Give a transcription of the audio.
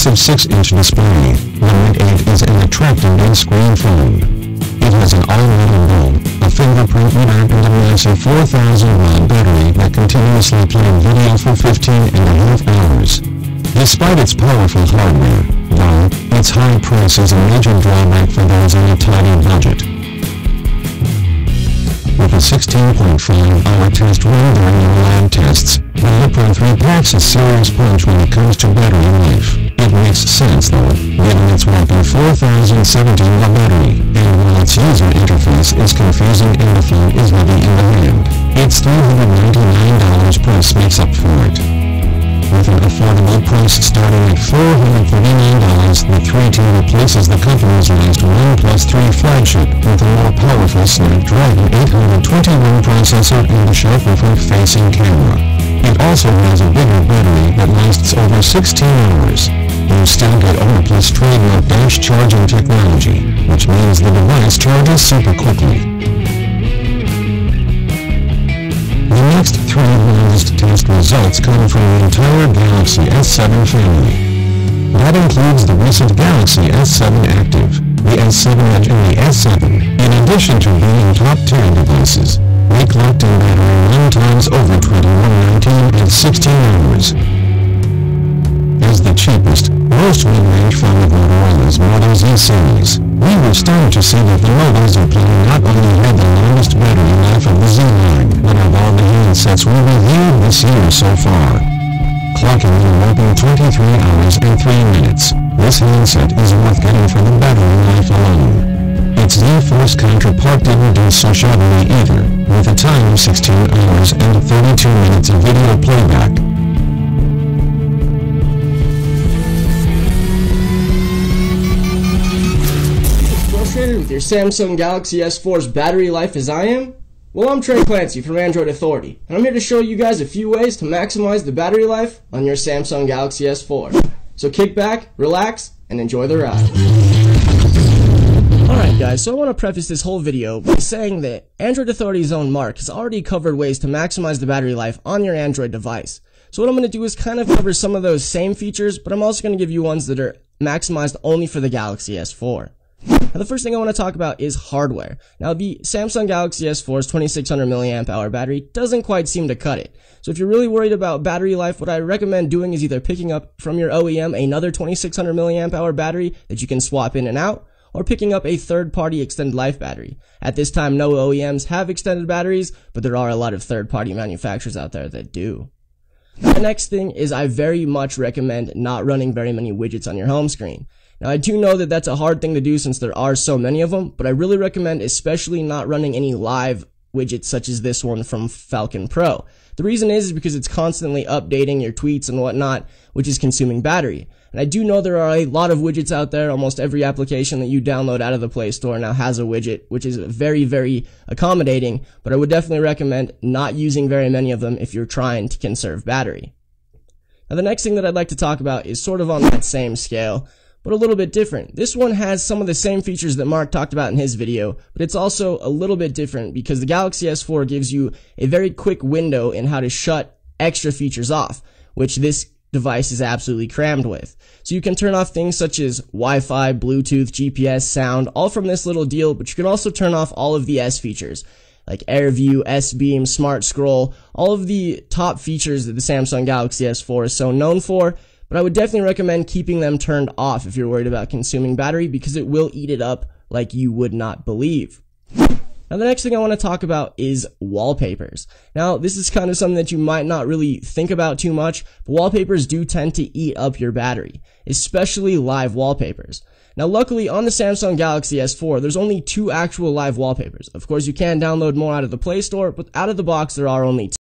massive 6-inch display. The Mate 8 is an attractive big-screen phone. It has an all-in-one bulb, a fingerprint reader, and a massive 4,000 mAh battery that continuously plays video for 15.5 hours. Despite its powerful hardware, though, its high price is a major drawback for those on a tighter budget. With a 16.5-hour test run during the lab tests, the Lipro 3 packs a serious punch when it comes to battery life. It makes sense though, given its whopping 4,017 mAh battery, and while its user interface is confusing and the phone is heavy in the hand, its $399 price makes up for it. With an affordable price starting at $439, the 3T replaces the company's last OnePlus 3 flagship with a more powerful Snapdragon 821 processor and a sharper front-facing camera. It also has a bigger battery that lasts over 16 hours. You still get OnePlus trademark dash charging technology, which means the device charges super quickly. The next 3 latest test results come from the entire Galaxy S7 family. That includes the recent Galaxy S7 Active, the S7 Edge and the S7. In addition to being top-tier devices, they clocked in battery run times over 21, 19, and 16 hours. As the cheapest, most mid-range phone of Motorola's Moto Z series, we were starting to see that the Moto Z Play not only had the longest battery life of the Z line, but of all the handsets we reviewed this year so far. Clocking in a whopping 23 hours and 3 minutes, this handset is worth getting for the battery life alone. Its Z-Force counterpart didn't do so shabbily either, with a time of 16 hours and 32 minutes of video playback. With your Samsung Galaxy S4's battery life as I am? Well, I'm Trey Clancy from Android Authority, and I'm here to show you guys a few ways to maximize the battery life on your Samsung Galaxy S4. So kick back, relax, and enjoy the ride. Alright guys, so I want to preface this whole video by saying that Android Authority's own Mark has already covered ways to maximize the battery life on your Android device. So what I'm going to do is kind of cover some of those same features, but I'm also going to give you ones that are maximized only for the Galaxy S4. Now the first thing I want to talk about is hardware. Now the Samsung Galaxy S4's 2600 mAh battery doesn't quite seem to cut it. So if you're really worried about battery life, what I recommend doing is either picking up from your OEM another 2600 mAh battery that you can swap in and out, or picking up a third-party extended life battery. At this time, no OEMs have extended batteries, but there are a lot of third-party manufacturers out there that do. Now, the next thing is I very much recommend not running very many widgets on your home screen. Now, I do know that that's a hard thing to do since there are so many of them, but I really recommend especially not running any live widgets such as this one from Falcon Pro. The reason is because it's constantly updating your tweets and whatnot, which is consuming battery. And I do know there are a lot of widgets out there. Almost every application that you download out of the Play Store now has a widget, which is very, very accommodating, but I would definitely recommend not using very many of them if you're trying to conserve battery. Now, the next thing that I'd like to talk about is sort of on that same scale, but a little bit different. This one has some of the same features that Mark talked about in his video, but it's also a little bit different because the Galaxy S4 gives you a very quick window in how to shut extra features off, which this device is absolutely crammed with. So you can turn off things such as Wi-Fi, Bluetooth, GPS, sound, all from this little deal, but you can also turn off all of the S features, like AirView, S-Beam, Smart Scroll, all of the top features that the Samsung Galaxy S4 is so known for. But I would definitely recommend keeping them turned off if you're worried about consuming battery because it will eat it up like you would not believe. Now the next thing I want to talk about is wallpapers. Now this is kind of something that you might not really think about too much, but wallpapers do tend to eat up your battery, especially live wallpapers. Now luckily on the Samsung Galaxy S4 there's only 2 actual live wallpapers. Of course you can download more out of the Play Store, but out of the box there are only 2.